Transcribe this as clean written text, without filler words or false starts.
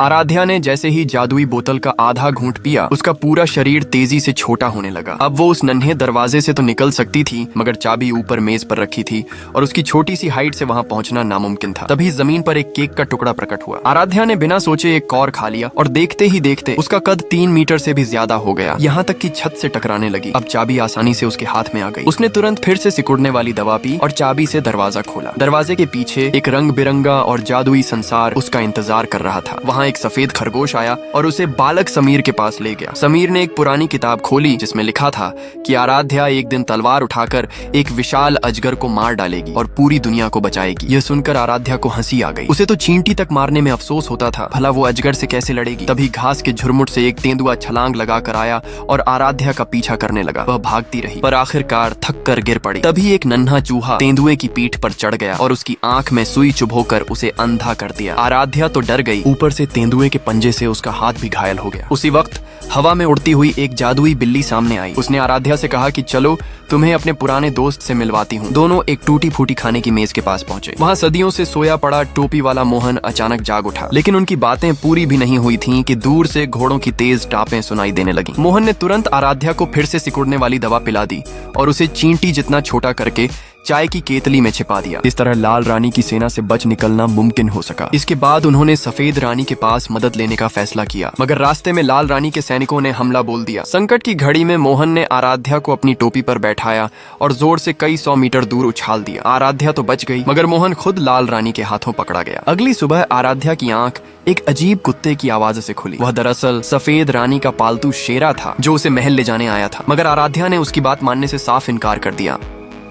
आराध्या ने जैसे ही जादुई बोतल का आधा घूंट पिया, उसका पूरा शरीर तेजी से छोटा होने लगा। अब वो उस नन्हे दरवाजे से तो निकल सकती थी, मगर चाबी ऊपर मेज पर रखी थी और उसकी छोटी सी हाइट से वहां पहुंचना नामुमकिन था। तभी जमीन पर एक केक का टुकड़ा प्रकट हुआ। आराध्या ने बिना सोचे एक कौर खा लिया और देखते ही देखते उसका कद 3 मीटर से भी ज्यादा हो गया, यहाँ तक कि छत से टकराने लगी। अब चाबी आसानी से उसके हाथ में आ गई। उसने तुरंत फिर से सिकुड़ने वाली दवा पी और चाबी से दरवाजा खोला। दरवाजे के पीछे एक रंग बिरंगा और जादुई संसार उसका इंतजार कर रहा था। वहाँ एक सफेद खरगोश आया और उसे बालक समीर के पास ले गया। समीर ने एक पुरानी किताब खोली जिसमें लिखा था कि आराध्या एक दिन तलवार उठाकर एक विशाल अजगर को मार डालेगी और पूरी दुनिया को बचाएगी। यह सुनकर आराध्या को हंसी आ गई। उसे तो चींटी तक मारने में अफसोस होता था, भला वो अजगर से कैसे लड़ेगी। तभी घास के झुरमुट से एक तेंदुआ छलांग लगाकर आया और आराध्या का पीछा करने लगा। वह भागती रही पर आखिरकार थक कर गिर पड़ी। तभी एक नन्हा चूहा तेंदुए की पीठ पर चढ़ गया और उसकी आंख में सुई चुभोकर उसे अंधा कर दिया। आराध्या तो डर गई, ऊपर से तेंदुए के पंजे से उसका हाथ भी घायल हो गया। उसी वक्त हवा में उड़ती हुई एक जादुई बिल्ली सामने आई। उसने आराध्या से कहा कि चलो तुम्हें अपने पुराने दोस्त से मिलवाती हूँ। दोनों एक टूटी फूटी खाने की मेज के पास पहुंचे। वहाँ सदियों से सोया पड़ा टोपी वाला मोहन अचानक जाग उठा, लेकिन उनकी बातें पूरी भी नहीं हुई थीं कि दूर से घोड़ों की तेज टापें सुनाई देने लगी। मोहन ने तुरंत आराध्या को फिर से सिकुड़ने वाली दवा पिला दी और उसे चींटी जितना छोटा करके चाय की केतली में छिपा दिया। इस तरह लाल रानी की सेना से बच निकलना मुमकिन हो सका। इसके बाद उन्होंने सफेद रानी के पास मदद लेने का फैसला किया, मगर रास्ते में लाल रानी के सैनिकों ने हमला बोल दिया। संकट की घड़ी में मोहन ने आराध्या को अपनी टोपी पर बैठाया और जोर से कई 100 मीटर दूर उछाल दिया। आराध्या तो बच गई, मगर मोहन खुद लाल रानी के हाथों पकड़ा गया। अगली सुबह आराध्या की आंख एक अजीब कुत्ते की आवाज से खुली। वह दरअसल सफेद रानी का पालतू शेरा था जो उसे महल ले जाने आया था, मगर आराध्या ने उसकी बात मानने से साफ इनकार कर दिया।